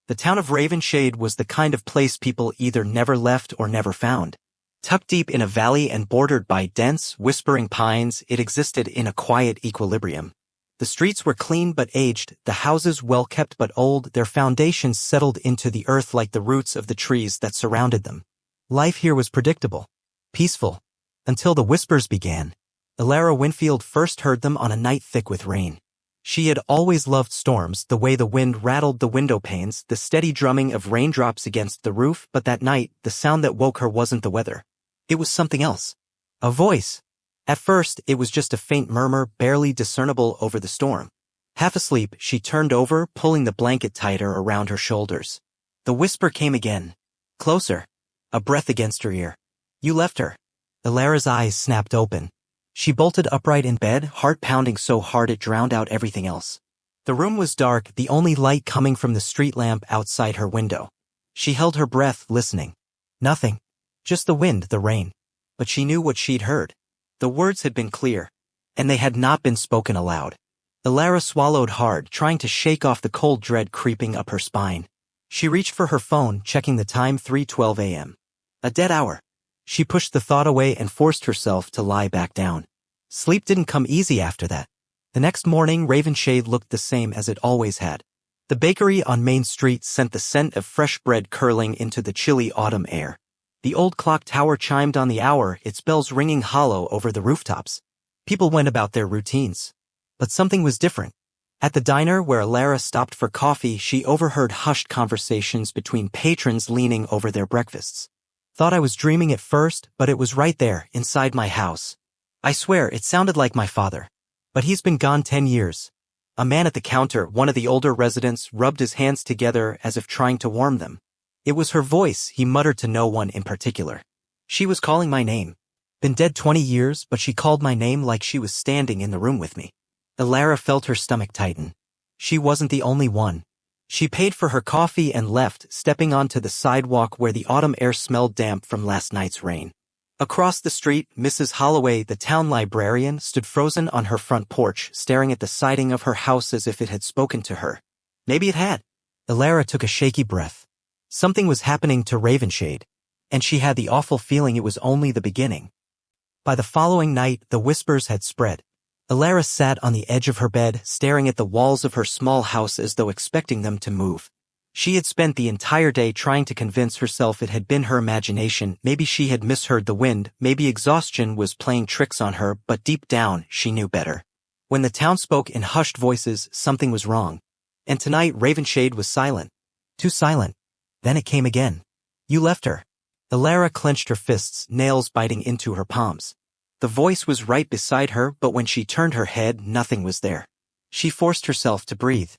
The town of Ravenshade was the kind of place people either never left or never found. Tucked deep in a valley and bordered by dense, whispering pines, it existed in a quiet equilibrium. The streets were clean but aged, the houses well-kept but old, their foundations settled into the earth like the roots of the trees that surrounded them. Life here was predictable, peaceful, until the whispers began. Elara Winfield first heard them on a night thick with rain. She had always loved storms, the way the wind rattled the window panes, the steady drumming of raindrops against the roof, but that night, the sound that woke her wasn't the weather. It was something else. A voice. At first, it was just a faint murmur, barely discernible over the storm. Half asleep, she turned over, pulling the blanket tighter around her shoulders. The whisper came again. Closer. A breath against her ear. You left her. Elara's eyes snapped open. She bolted upright in bed, heart pounding so hard it drowned out everything else. The room was dark, the only light coming from the street lamp outside her window. She held her breath, listening. Nothing. Just the wind, the rain. But she knew what she'd heard. The words had been clear, and they had not been spoken aloud. Elara swallowed hard, trying to shake off the cold dread creeping up her spine. She reached for her phone, checking the time, 3:12 a.m. A dead hour. She pushed the thought away and forced herself to lie back down. Sleep didn't come easy after that. The next morning, Ravenshade looked the same as it always had. The bakery on Main Street sent the scent of fresh bread curling into the chilly autumn air. The old clock tower chimed on the hour, its bells ringing hollow over the rooftops. People went about their routines. But something was different. At the diner where Elara stopped for coffee, she overheard hushed conversations between patrons leaning over their breakfasts. Thought I was dreaming at first, but it was right there, inside my house. I swear, it sounded like my father. But he's been gone 10 years. A man at the counter, one of the older residents, rubbed his hands together as if trying to warm them. It was her voice, he muttered to no one in particular. She was calling my name. Been dead 20 years, but she called my name like she was standing in the room with me. Elara felt her stomach tighten. She wasn't the only one. She paid for her coffee and left, stepping onto the sidewalk where the autumn air smelled damp from last night's rain. Across the street, Mrs. Holloway, the town librarian, stood frozen on her front porch, staring at the siding of her house as if it had spoken to her. Maybe it had. Elara took a shaky breath. Something was happening to Ravenshade, and she had the awful feeling it was only the beginning. By the following night, the whispers had spread. Elara sat on the edge of her bed, staring at the walls of her small house as though expecting them to move. She had spent the entire day trying to convince herself it had been her imagination, maybe she had misheard the wind, maybe exhaustion was playing tricks on her, but deep down, she knew better. When the town spoke in hushed voices, something was wrong. And tonight, Ravenshade was silent. Too silent. Then it came again. You left her. Elara clenched her fists, nails biting into her palms. The voice was right beside her, but when she turned her head, nothing was there. She forced herself to breathe.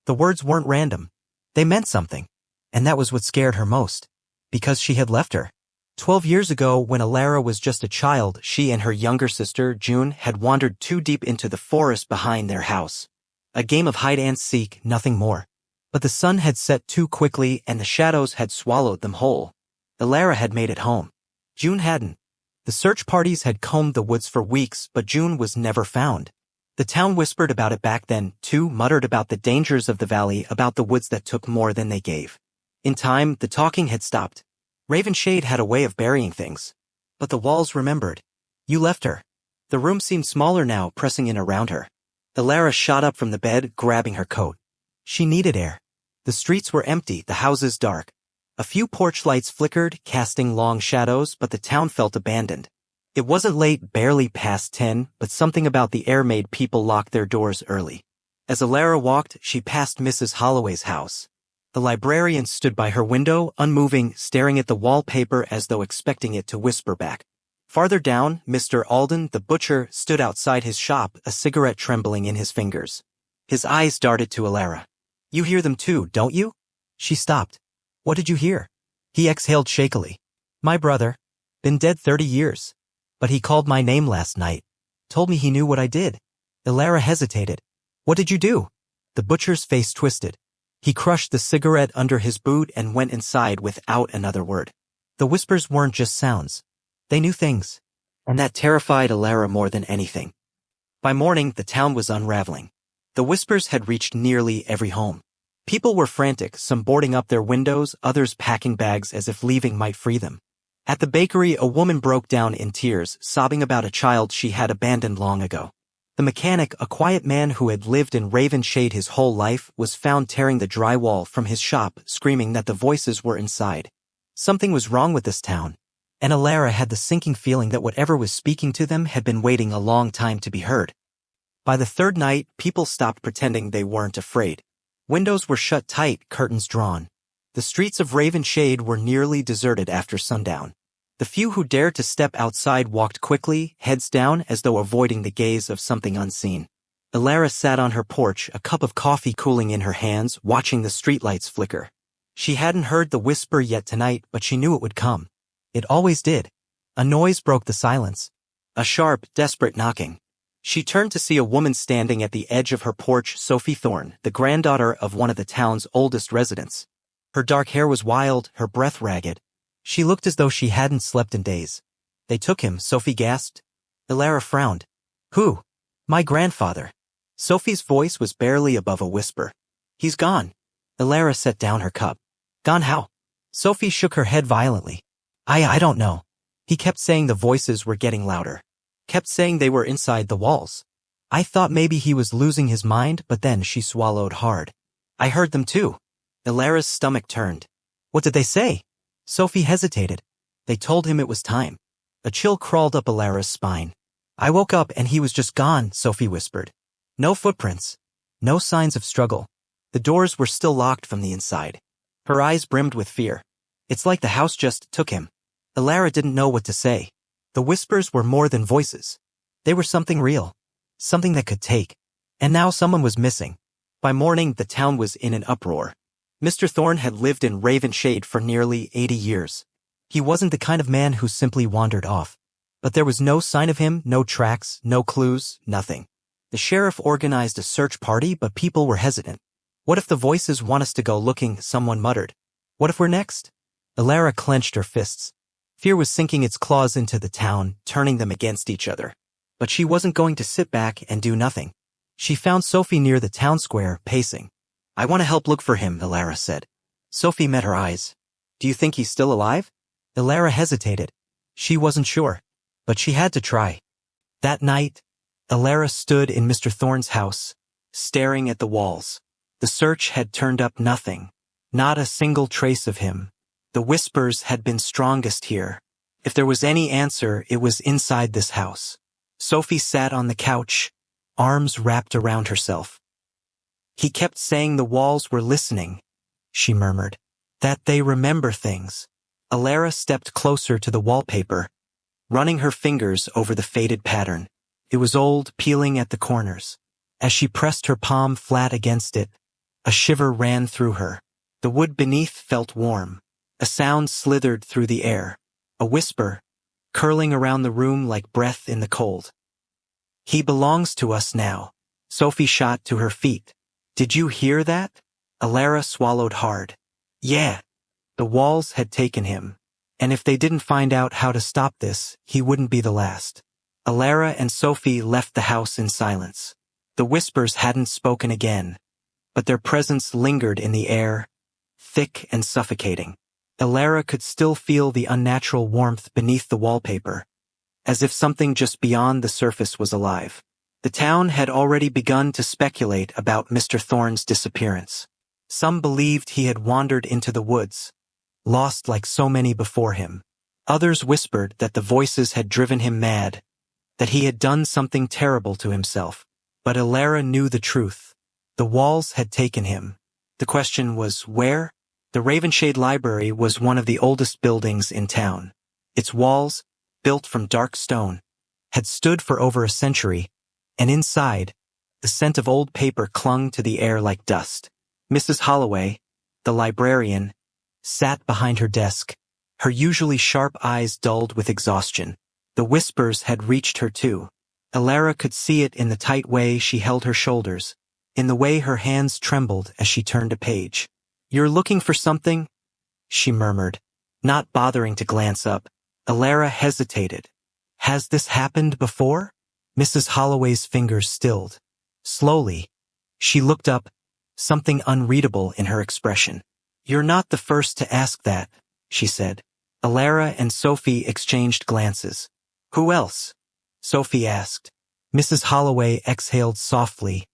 The words weren't random. They meant something. And that was what scared her most. Because she had left her. 12 years ago, when Elara was just a child, she and her younger sister, June, had wandered too deep into the forest behind their house. A game of hide-and-seek, nothing more. But the sun had set too quickly and the shadows had swallowed them whole. Elara had made it home. June hadn't. The search parties had combed the woods for weeks, but June was never found. The town whispered about it back then, too, muttered about the dangers of the valley, about the woods that took more than they gave. In time, the talking had stopped. Ravenshade had a way of burying things. But the walls remembered. You left her. The room seemed smaller now, pressing in around her. Elara shot up from the bed, grabbing her coat. She needed air. The streets were empty, the houses dark. A few porch lights flickered, casting long shadows, but the town felt abandoned. It wasn't late, barely past 10, but something about the air made people lock their doors early. As Elara walked, she passed Mrs. Holloway's house. The librarian stood by her window, unmoving, staring at the wallpaper as though expecting it to whisper back. Farther down, Mr. Alden, the butcher, stood outside his shop, a cigarette trembling in his fingers. His eyes darted to Elara. You hear them too, don't you? She stopped. What did you hear? He exhaled shakily. My brother. Been dead 30 years. But he called my name last night. Told me he knew what I did. Elara hesitated. What did you do? The butcher's face twisted. He crushed the cigarette under his boot and went inside without another word. The whispers weren't just sounds. They knew things. And that terrified Elara more than anything. By morning, the town was unraveling. The whispers had reached nearly every home. People were frantic, some boarding up their windows, others packing bags as if leaving might free them. At the bakery, a woman broke down in tears, sobbing about a child she had abandoned long ago. The mechanic, a quiet man who had lived in Ravenshade his whole life, was found tearing the drywall from his shop, screaming that the voices were inside. Something was wrong with this town, and Alara had the sinking feeling that whatever was speaking to them had been waiting a long time to be heard. By the third night, people stopped pretending they weren't afraid. Windows were shut tight, curtains drawn. The streets of Ravenshade were nearly deserted after sundown. The few who dared to step outside walked quickly, heads down, as though avoiding the gaze of something unseen. Alara sat on her porch, a cup of coffee cooling in her hands, watching the streetlights flicker. She hadn't heard the whisper yet tonight, but she knew it would come. It always did. A noise broke the silence. A sharp, desperate knocking. She turned to see a woman standing at the edge of her porch, Sophie Thorne, the granddaughter of one of the town's oldest residents. Her dark hair was wild, her breath ragged. She looked as though she hadn't slept in days. "They took him," Sophie gasped. Alara frowned. "Who?" "My grandfather." Sophie's voice was barely above a whisper. "He's gone." Alara set down her cup. "Gone how?" Sophie shook her head violently. I don't know. He kept saying the voices were getting louder. Kept saying they were inside the walls. I thought maybe he was losing his mind, but then she swallowed hard. "I heard them too." Alara's stomach turned. "What did they say?" Sophie hesitated. "They told him it was time." A chill crawled up Alara's spine. "I woke up and he was just gone," Sophie whispered. No footprints. No signs of struggle. The doors were still locked from the inside. Her eyes brimmed with fear. "It's like the house just took him." Alara didn't know what to say. The whispers were more than voices. They were something real. Something that could take. And now someone was missing. By morning, the town was in an uproar. Mr. Thorne had lived in Ravenshade for nearly 80 years. He wasn't the kind of man who simply wandered off. But there was no sign of him, no tracks, no clues, nothing. The sheriff organized a search party, but people were hesitant. "What if the voices want us to go looking?" someone muttered. "What if we're next?" Alara clenched her fists. Fear was sinking its claws into the town, turning them against each other. But she wasn't going to sit back and do nothing. She found Sophie near the town square, pacing. "I want to help look for him," Alara said. Sophie met her eyes. "Do you think he's still alive?" Alara hesitated. She wasn't sure. But she had to try. That night, Alara stood in Mr. Thorne's house, staring at the walls. The search had turned up nothing. Not a single trace of him. The whispers had been strongest here. If there was any answer, it was inside this house. Sophie sat on the couch, arms wrapped around herself. "He kept saying the walls were listening," she murmured. "That they remember things." Alara stepped closer to the wallpaper, running her fingers over the faded pattern. It was old, peeling at the corners. As she pressed her palm flat against it, a shiver ran through her. The wood beneath felt warm. A sound slithered through the air. A whisper, curling around the room like breath in the cold. "He belongs to us now." Sophie shot to her feet. "Did you hear that?" Alara swallowed hard. "Yeah." The walls had taken him. And if they didn't find out how to stop this, he wouldn't be the last. Alara and Sophie left the house in silence. The whispers hadn't spoken again, but their presence lingered in the air, thick and suffocating. Alara could still feel the unnatural warmth beneath the wallpaper, as if something just beyond the surface was alive. The town had already begun to speculate about Mr. Thorne's disappearance. Some believed he had wandered into the woods, lost like so many before him. Others whispered that the voices had driven him mad, that he had done something terrible to himself. But Alara knew the truth. The walls had taken him. The question was, where? The Ravenshade Library was one of the oldest buildings in town. Its walls, built from dark stone, had stood for over a century, and inside, the scent of old paper clung to the air like dust. Mrs. Holloway, the librarian, sat behind her desk, her usually sharp eyes dulled with exhaustion. The whispers had reached her too. Alara could see it in the tight way she held her shoulders, in the way her hands trembled as she turned a page. "You're looking for something?" she murmured, not bothering to glance up. Alara hesitated. "Has this happened before?" Mrs. Holloway's fingers stilled. Slowly, she looked up, something unreadable in her expression. "You're not the first to ask that," she said. Alara and Sophie exchanged glances. "Who else?" Sophie asked. Mrs. Holloway exhaled softly,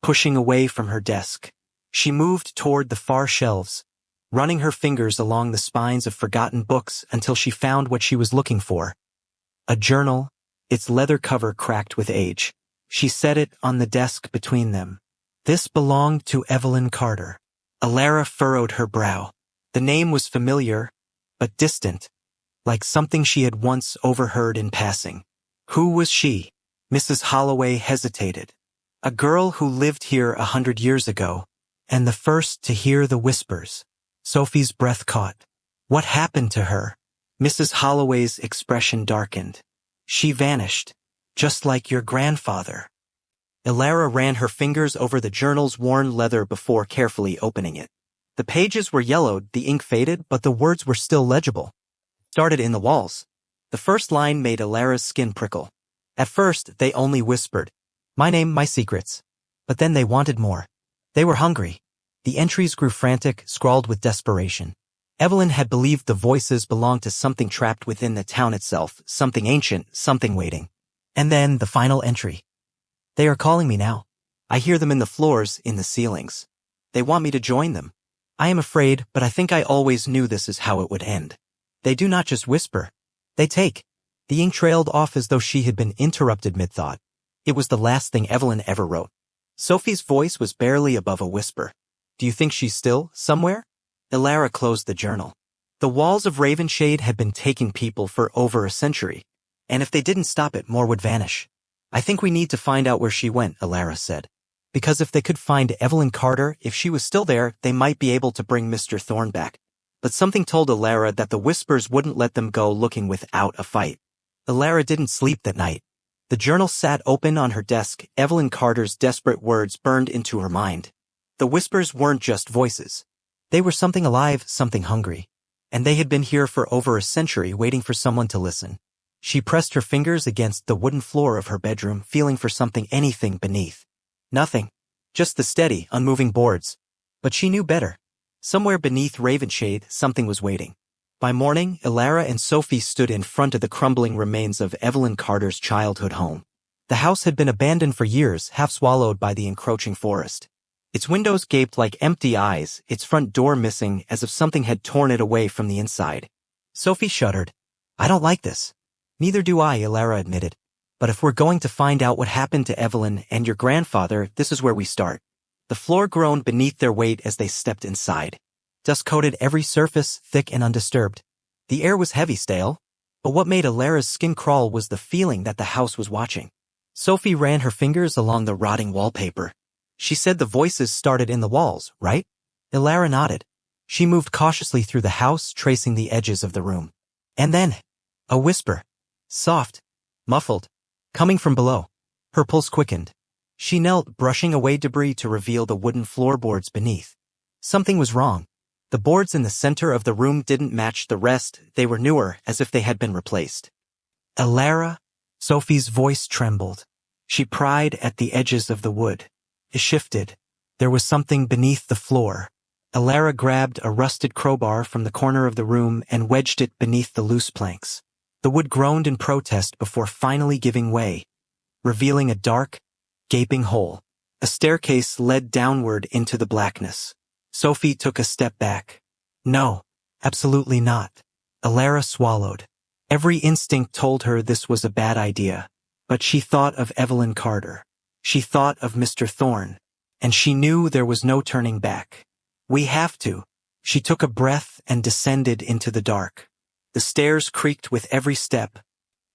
pushing away from her desk. She moved toward the far shelves, running her fingers along the spines of forgotten books until she found what she was looking for. A journal, its leather cover cracked with age. She set it on the desk between them. This belonged to Evelyn Carter. Alara furrowed her brow. The name was familiar, but distant, like something she had once overheard in passing. Who was she? Mrs. Holloway hesitated. A girl who lived here 100 years ago, and the first to hear the whispers. Sophie's breath caught. What happened to her? Mrs. Holloway's expression darkened. She vanished, just like your grandfather. Alara ran her fingers over the journal's worn leather before carefully opening it. The pages were yellowed, the ink faded, but the words were still legible. Started in the walls. The first line made Alara's skin prickle. At first, they only whispered, "My name, my secrets." But then they wanted more. They were hungry. The entries grew frantic, scrawled with desperation. Evelyn had believed the voices belonged to something trapped within the town itself, something ancient, something waiting. And then the final entry. "They are calling me now. I hear them in the floors, in the ceilings. They want me to join them. I am afraid, but I think I always knew this is how it would end. They do not just whisper. They take." The ink trailed off as though she had been interrupted mid-thought. It was the last thing Evelyn ever wrote. Sophie's voice was barely above a whisper. "Do you think she's still somewhere?" Alara closed the journal. The walls of Ravenshade had been taking people for over a century, and if they didn't stop it, more would vanish. "I think we need to find out where she went," Alara said. "Because if they could find Evelyn Carter, if she was still there, they might be able to bring Mr. Thorne back." But something told Alara that the whispers wouldn't let them go looking without a fight. Alara didn't sleep that night. The journal sat open on her desk. Evelyn Carter's desperate words burned into her mind. The whispers weren't just voices. They were something alive, something hungry. And they had been here for over a century waiting for someone to listen. She pressed her fingers against the wooden floor of her bedroom, feeling for something, anything beneath. Nothing. Just the steady, unmoving boards. But she knew better. Somewhere beneath Ravenshade, something was waiting. By morning, Alara and Sophie stood in front of the crumbling remains of Evelyn Carter's childhood home. The house had been abandoned for years, half swallowed by the encroaching forest. Its windows gaped like empty eyes, its front door missing as if something had torn it away from the inside. Sophie shuddered. "I don't like this." "Neither do I," Alara admitted. "But if we're going to find out what happened to Evelyn and your grandfather, this is where we start." The floor groaned beneath their weight as they stepped inside. Dust coated every surface, thick and undisturbed. The air was heavy, stale. But what made Alara's skin crawl was the feeling that the house was watching. Sophie ran her fingers along the rotting wallpaper. "She said the voices started in the walls, right?" Alara nodded. She moved cautiously through the house, tracing the edges of the room. And then, a whisper. Soft, muffled, coming from below. Her pulse quickened. She knelt, brushing away debris to reveal the wooden floorboards beneath. Something was wrong. The boards in the center of the room didn't match the rest. They were newer, as if they had been replaced. "Alara?" Sophie's voice trembled. She pried at the edges of the wood. It shifted. There was something beneath the floor. Alara grabbed a rusted crowbar from the corner of the room and wedged it beneath the loose planks. The wood groaned in protest before finally giving way, revealing a dark, gaping hole. A staircase led downward into the blackness. Sophie took a step back. "No, absolutely not." Alara swallowed. Every instinct told her this was a bad idea. But she thought of Evelyn Carter. She thought of Mr. Thorne. And she knew there was no turning back. "We have to." She took a breath and descended into the dark. The stairs creaked with every step,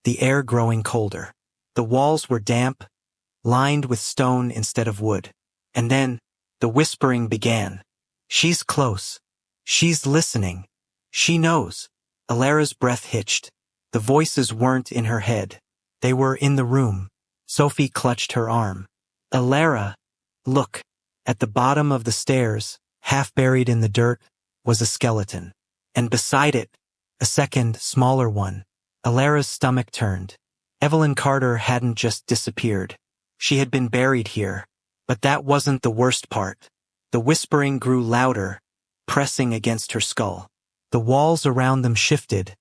the air growing colder. The walls were damp, lined with stone instead of wood. And then, the whispering began. "She's close. She's listening. She knows." Alara's breath hitched. The voices weren't in her head. They were in the room. Sophie clutched her arm. "Alara, look." At the bottom of the stairs, half buried in the dirt, was a skeleton. And beside it, a second, smaller one. Alara's stomach turned. Evelyn Carter hadn't just disappeared. She had been buried here. But that wasn't the worst part. The whispering grew louder, pressing against her skull. The walls around them shifted,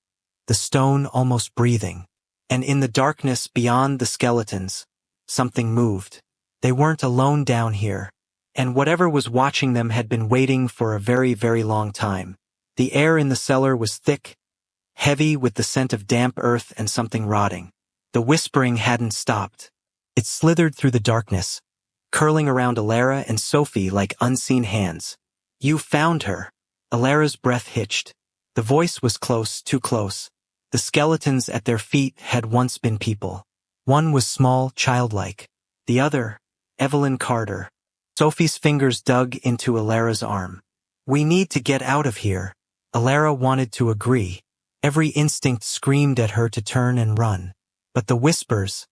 the stone almost breathing. And in the darkness beyond the skeletons, something moved. They weren't alone down here, and whatever was watching them had been waiting for a very, very long time. The air in the cellar was thick, heavy with the scent of damp earth and something rotting. The whispering hadn't stopped. It slithered through the darkness, curling around Alara and Sophie like unseen hands. "You found her." Alara's breath hitched. The voice was close, too close. The skeletons at their feet had once been people. One was small, childlike. The other, Evelyn Carter. Sophie's fingers dug into Alara's arm. "We need to get out of here." Alara wanted to agree. Every instinct screamed at her to turn and run. But the whispers,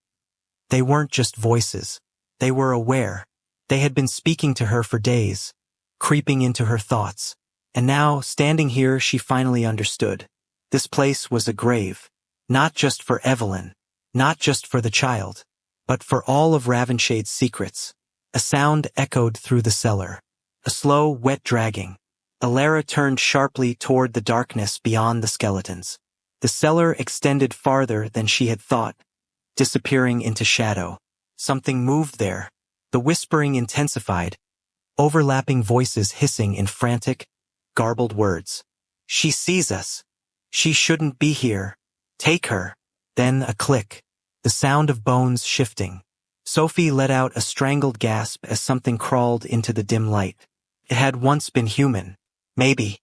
they weren't just voices. They were aware. They had been speaking to her for days, creeping into her thoughts. And now, standing here, she finally understood. This place was a grave. Not just for Evelyn. Not just for the child. But for all of Ravenshade's secrets. A sound echoed through the cellar. A slow, wet dragging. Alara turned sharply toward the darkness beyond the skeletons. The cellar extended farther than she had thought, disappearing into shadow. Something moved there. The whispering intensified, overlapping voices hissing in frantic, garbled words. "She sees us. She shouldn't be here. Take her." Then a click. The sound of bones shifting. Sophie let out a strangled gasp as something crawled into the dim light. It had once been human. Maybe.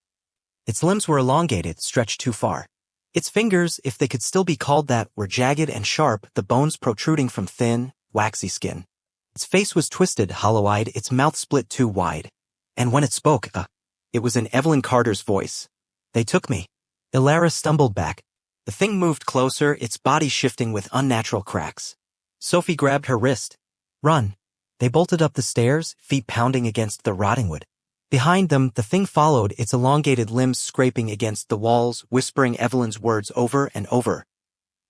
Its limbs were elongated, stretched too far. Its fingers, if they could still be called that, were jagged and sharp, the bones protruding from thin, waxy skin. Its face was twisted, hollow-eyed, its mouth split too wide. And when it spoke, it was in Evelyn Carter's voice. "They took me." Alara stumbled back. The thing moved closer, its body shifting with unnatural cracks. Sophie grabbed her wrist. "Run." They bolted up the stairs, feet pounding against the rotting wood. Behind them, the thing followed, its elongated limbs scraping against the walls, whispering Evelyn's words over and over.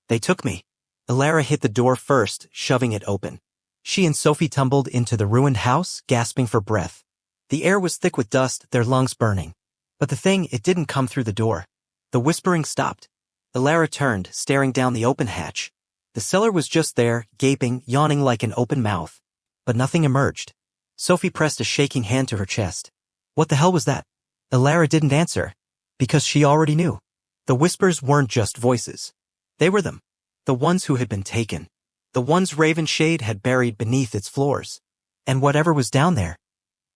"They took me." Alara hit the door first, shoving it open. She and Sophie tumbled into the ruined house, gasping for breath. The air was thick with dust, their lungs burning. But the thing, it didn't come through the door. The whispering stopped. Alara turned, staring down the open hatch. The cellar was just there, gaping, yawning like an open mouth. But nothing emerged. Sophie pressed a shaking hand to her chest. What the hell was that? Alara didn't answer, because she already knew. The whispers weren't just voices. They were them. The ones who had been taken. The ones Ravenshade had buried beneath its floors. And whatever was down there,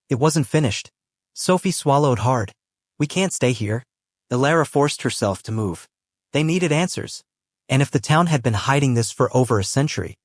it wasn't finished. Sophie swallowed hard. "We can't stay here." Alara forced herself to move. They needed answers. And if the town had been hiding this for over a century,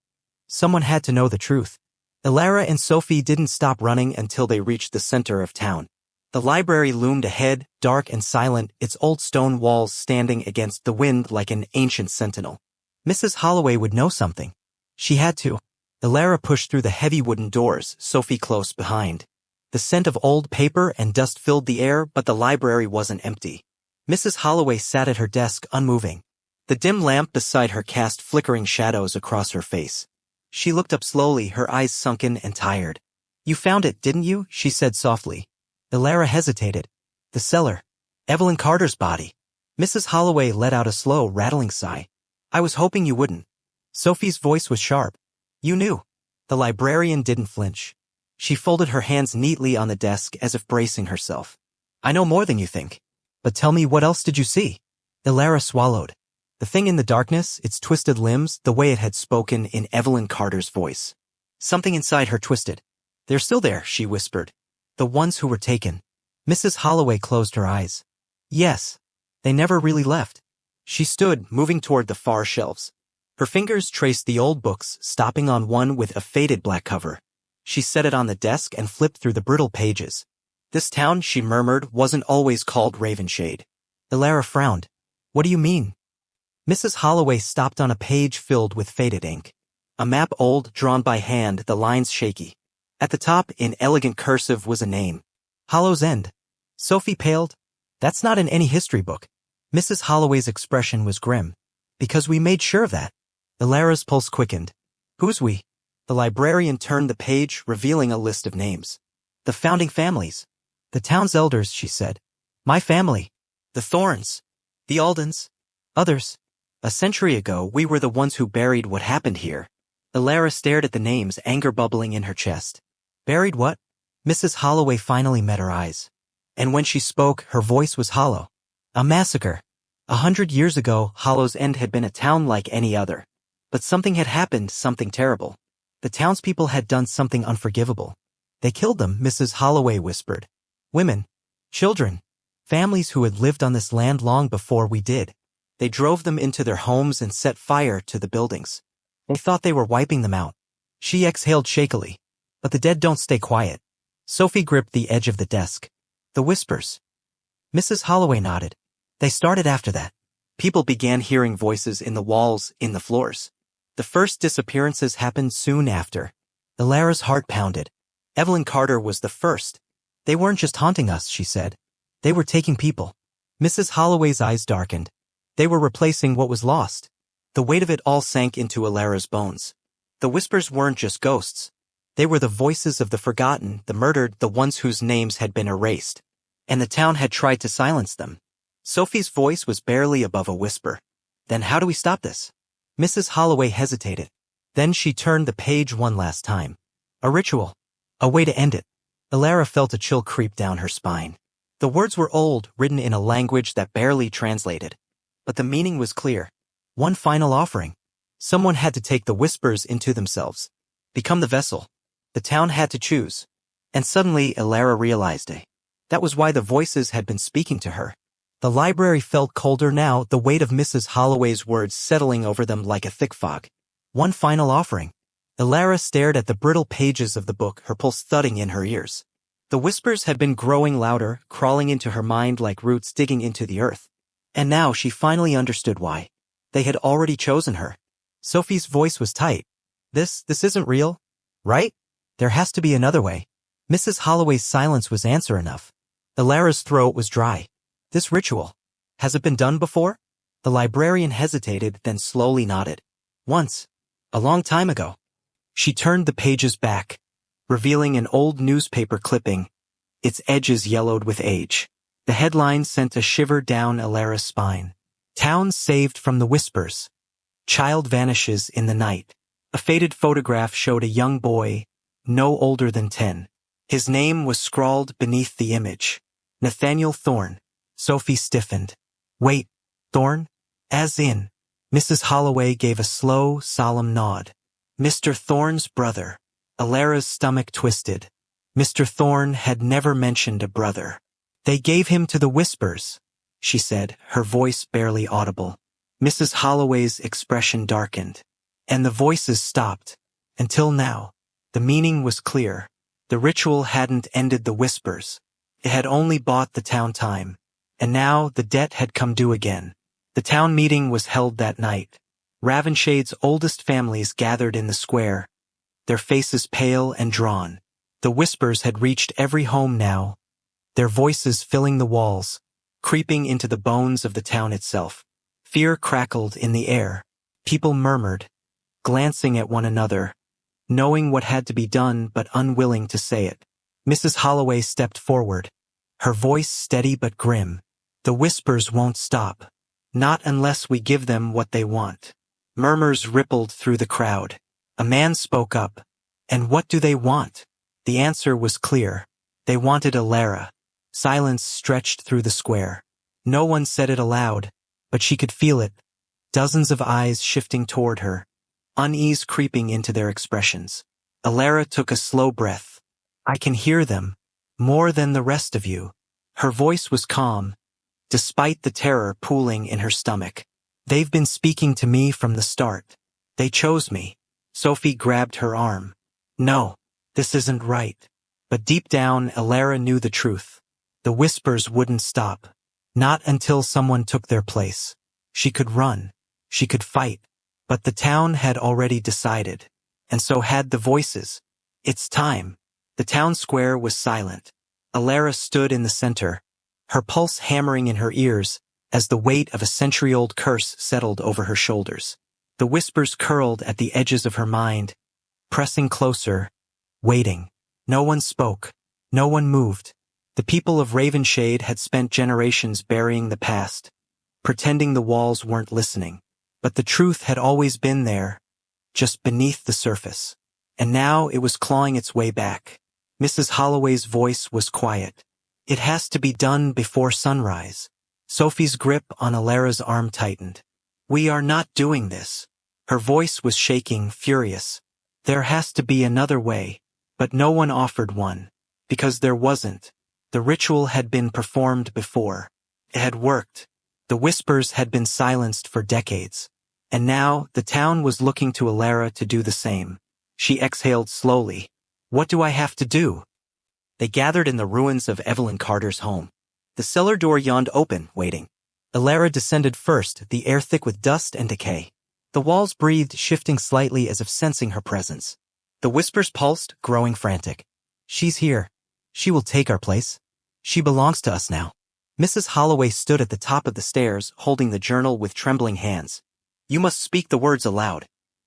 someone had to know the truth. Alara and Sophie didn't stop running until they reached the center of town. The library loomed ahead, dark and silent, its old stone walls standing against the wind like an ancient sentinel. Mrs. Holloway would know something. She had to. Alara pushed through the heavy wooden doors, Sophie close behind. The scent of old paper and dust filled the air, but the library wasn't empty. Mrs. Holloway sat at her desk, unmoving. The dim lamp beside her cast flickering shadows across her face. She looked up slowly, her eyes sunken and tired. "You found it, didn't you?" she said softly. Alara hesitated. "The cellar. Evelyn Carter's body." Mrs. Holloway let out a slow, rattling sigh. "I was hoping you wouldn't." Sophie's voice was sharp. "You knew." The librarian didn't flinch. She folded her hands neatly on the desk as if bracing herself. "I know more than you think. But tell me, what else did you see?" Alara swallowed. The thing in the darkness, its twisted limbs, the way it had spoken in Evelyn Carter's voice. Something inside her twisted. "They're still there," she whispered. "The ones who were taken." Mrs. Holloway closed her eyes. "Yes. They never really left." She stood, moving toward the far shelves. Her fingers traced the old books, stopping on one with a faded black cover. She set it on the desk and flipped through the brittle pages. "This town," she murmured, "wasn't always called Ravenshade." Alara frowned. "What do you mean?" Mrs. Holloway stopped on a page filled with faded ink. A map old, drawn by hand, the lines shaky. At the top, in elegant cursive, was a name. Hollow's End. Sophie paled. "That's not in any history book." Mrs. Holloway's expression was grim. "Because we made sure of that." Alara's pulse quickened. "Who's we?" The librarian turned the page, revealing a list of names. The founding families. The town's elders, she said. My family. The Thorns. The Aldens. Others. A century ago, we were the ones who buried what happened here. Alara stared at the names, anger bubbling in her chest. Buried what? Mrs. Holloway finally met her eyes. And when she spoke, her voice was hollow. A massacre. 100 years ago, Hollow's End had been a town like any other. But something had happened, something terrible. The townspeople had done something unforgivable. They killed them, Mrs. Holloway whispered. Women. Children. Families who had lived on this land long before we did. They drove them into their homes and set fire to the buildings. They thought they were wiping them out. She exhaled shakily. But the dead don't stay quiet. Sophie gripped the edge of the desk. The whispers. Mrs. Holloway nodded. They started after that. People began hearing voices in the walls, in the floors. The first disappearances happened soon after. Alara's heart pounded. Evelyn Carter was the first. They weren't just haunting us, she said. They were taking people. Mrs. Holloway's eyes darkened. They were replacing what was lost. The weight of it all sank into Alara's bones. The whispers weren't just ghosts. They were the voices of the forgotten, the murdered, the ones whose names had been erased. And the town had tried to silence them. Sophie's voice was barely above a whisper. Then how do we stop this? Mrs. Holloway hesitated. Then she turned the page one last time. A ritual. A way to end it. Alara felt a chill creep down her spine. The words were old, written in a language that barely translated. But the meaning was clear. One final offering. Someone had to take the whispers into themselves. Become the vessel. The town had to choose. And suddenly Alara realized it. That was why the voices had been speaking to her. The library felt colder now, the weight of Mrs. Holloway's words settling over them like a thick fog. One final offering. Alara stared at the brittle pages of the book, her pulse thudding in her ears. The whispers had been growing louder, crawling into her mind like roots digging into the earth. And now she finally understood why. They had already chosen her. Sophie's voice was tight. This isn't real, right? There has to be another way. Mrs. Holloway's silence was answer enough. Alara's throat was dry. This ritual. Has it been done before? The librarian hesitated, then slowly nodded. Once. A long time ago. She turned the pages back, revealing an old newspaper clipping, its edges yellowed with age. The headline sent a shiver down Alara's spine. Town saved from the whispers. Child vanishes in the night. A faded photograph showed a young boy, no older than 10. His name was scrawled beneath the image. Nathaniel Thorne. Sophie stiffened. Wait, Thorne? As in? Mrs. Holloway gave a slow, solemn nod. Mr. Thorne's brother. Alara's stomach twisted. Mr. Thorne had never mentioned a brother. They gave him to the whispers, she said, her voice barely audible. Mrs. Holloway's expression darkened. And the voices stopped. Until now. The meaning was clear. The ritual hadn't ended the whispers. It had only bought the town time. And now the debt had come due again. The town meeting was held that night. Ravenshade's oldest families gathered in the square, their faces pale and drawn. The whispers had reached every home now, their voices filling the walls, creeping into the bones of the town itself. Fear crackled in the air. People murmured, glancing at one another, knowing what had to be done but unwilling to say it. Mrs. Holloway stepped forward, her voice steady but grim. The whispers won't stop. Not unless we give them what they want. Murmurs rippled through the crowd. A man spoke up. And what do they want? The answer was clear. They wanted Alara. Silence stretched through the square. No one said it aloud, but she could feel it. Dozens of eyes shifting toward her. Unease creeping into their expressions. Alara took a slow breath. I can hear them. More than the rest of you. Her voice was calm, despite the terror pooling in her stomach. They've been speaking to me from the start. They chose me. Sophie grabbed her arm. No, this isn't right. But deep down, Alara knew the truth. The whispers wouldn't stop. Not until someone took their place. She could run. She could fight. But the town had already decided. And so had the voices. It's time. The town square was silent. Alara stood in the center, her pulse hammering in her ears as the weight of a century-old curse settled over her shoulders. The whispers curled at the edges of her mind, pressing closer, waiting. No one spoke. No one moved. The people of Ravenshade had spent generations burying the past, pretending the walls weren't listening. But the truth had always been there, just beneath the surface. And now it was clawing its way back. Mrs. Holloway's voice was quiet. It has to be done before sunrise. Sophie's grip on Alara's arm tightened. We are not doing this. Her voice was shaking, furious. There has to be another way. But no one offered one. Because there wasn't. The ritual had been performed before. It had worked. The whispers had been silenced for decades. And now, the town was looking to Alara to do the same. She exhaled slowly. What do I have to do? They gathered in the ruins of Evelyn Carter's home. The cellar door yawned open, waiting. Alara descended first, the air thick with dust and decay. The walls breathed, shifting slightly as if sensing her presence. The whispers pulsed, growing frantic. She's here. She will take our place. She belongs to us now. Mrs. Holloway stood at the top of the stairs, holding the journal with trembling hands. You must speak the words aloud.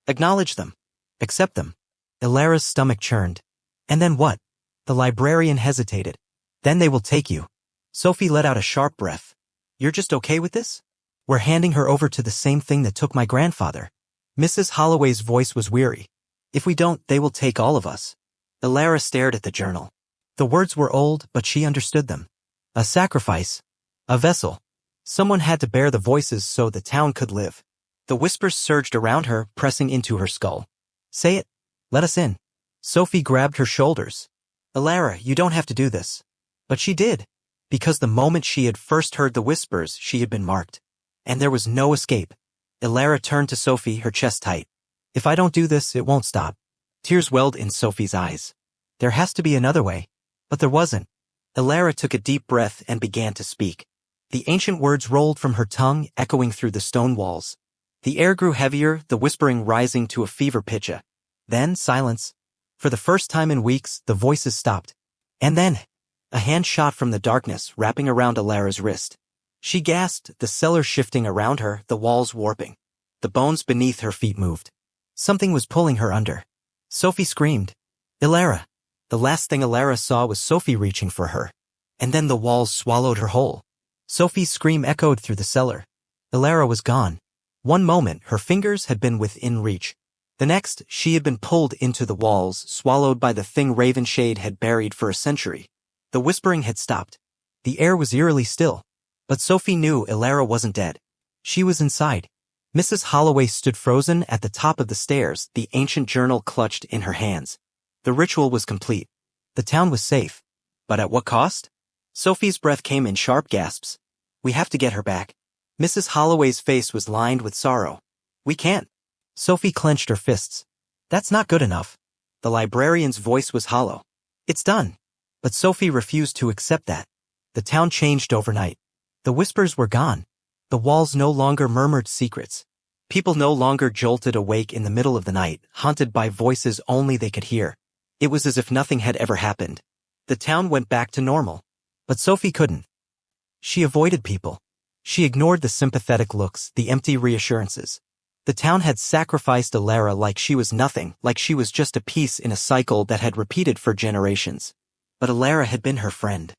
Acknowledge them. Accept them. Alara's stomach churned. And then what? The librarian hesitated. Then they will take you. Sophie let out a sharp breath. You're just okay with this? We're handing her over to the same thing that took my grandfather. Mrs. Holloway's voice was weary. If we don't, they will take all of us. Alara stared at the journal. The words were old, but she understood them. A sacrifice. A vessel. Someone had to bear the voices so the town could live. The whispers surged around her, pressing into her skull. Say it. Let us in. Sophie grabbed her shoulders. Alara, you don't have to do this. But she did. Because the moment she had first heard the whispers, she had been marked. And there was no escape. Alara turned to Sophie, her chest tight. If I don't do this, it won't stop. Tears welled in Sophie's eyes. There has to be another way. But there wasn't. Alara took a deep breath and began to speak. The ancient words rolled from her tongue, echoing through the stone walls. The air grew heavier, the whispering rising to a fever pitch. Then silence. For the first time in weeks, the voices stopped. And then, a hand shot from the darkness, wrapping around Alara's wrist. She gasped, the cellar shifting around her, the walls warping. The bones beneath her feet moved. Something was pulling her under. Sophie screamed. Alara. The last thing Alara saw was Sophie reaching for her. And then the walls swallowed her whole. Sophie's scream echoed through the cellar. Alara was gone. One moment, her fingers had been within reach. The next, she had been pulled into the walls, swallowed by the thing Ravenshade had buried for a century. The whispering had stopped. The air was eerily still. But Sophie knew Alara wasn't dead. She was inside. Mrs. Holloway stood frozen at the top of the stairs, the ancient journal clutched in her hands. The ritual was complete. The town was safe. But at what cost? Sophie's breath came in sharp gasps. We have to get her back. Mrs. Holloway's face was lined with sorrow. We can't. Sophie clenched her fists. That's not good enough. The librarian's voice was hollow. It's done. But Sophie refused to accept that. The town changed overnight. The whispers were gone. The walls no longer murmured secrets. People no longer jolted awake in the middle of the night, haunted by voices only they could hear. It was as if nothing had ever happened. The town went back to normal. But Sophie couldn't. She avoided people. She ignored the sympathetic looks, the empty reassurances. The town had sacrificed Alara like she was nothing, like she was just a piece in a cycle that had repeated for generations. But Alara had been her friend.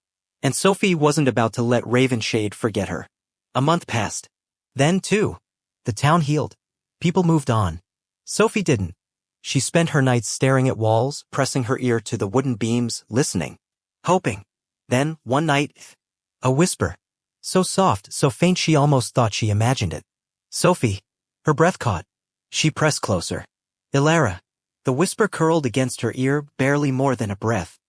And Sophie wasn't about to let Ravenshade forget her. A month passed. Then, too, the town healed. People moved on. Sophie didn't. She spent her nights staring at walls, pressing her ear to the wooden beams, listening. Hoping. Then, one night, a whisper. So soft, so faint she almost thought she imagined it. Sophie. Her breath caught. She pressed closer. Alara. The whisper curled against her ear, barely more than a breath.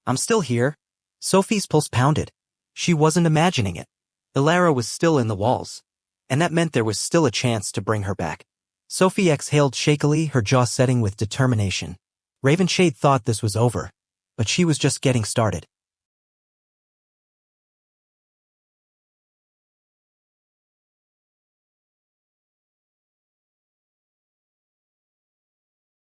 I'm still here. Sophie's pulse pounded. She wasn't imagining it. Alara was still in the walls. And that meant there was still a chance to bring her back. Sophie exhaled shakily, her jaw setting with determination. Ravenshade thought this was over. But she was just getting started.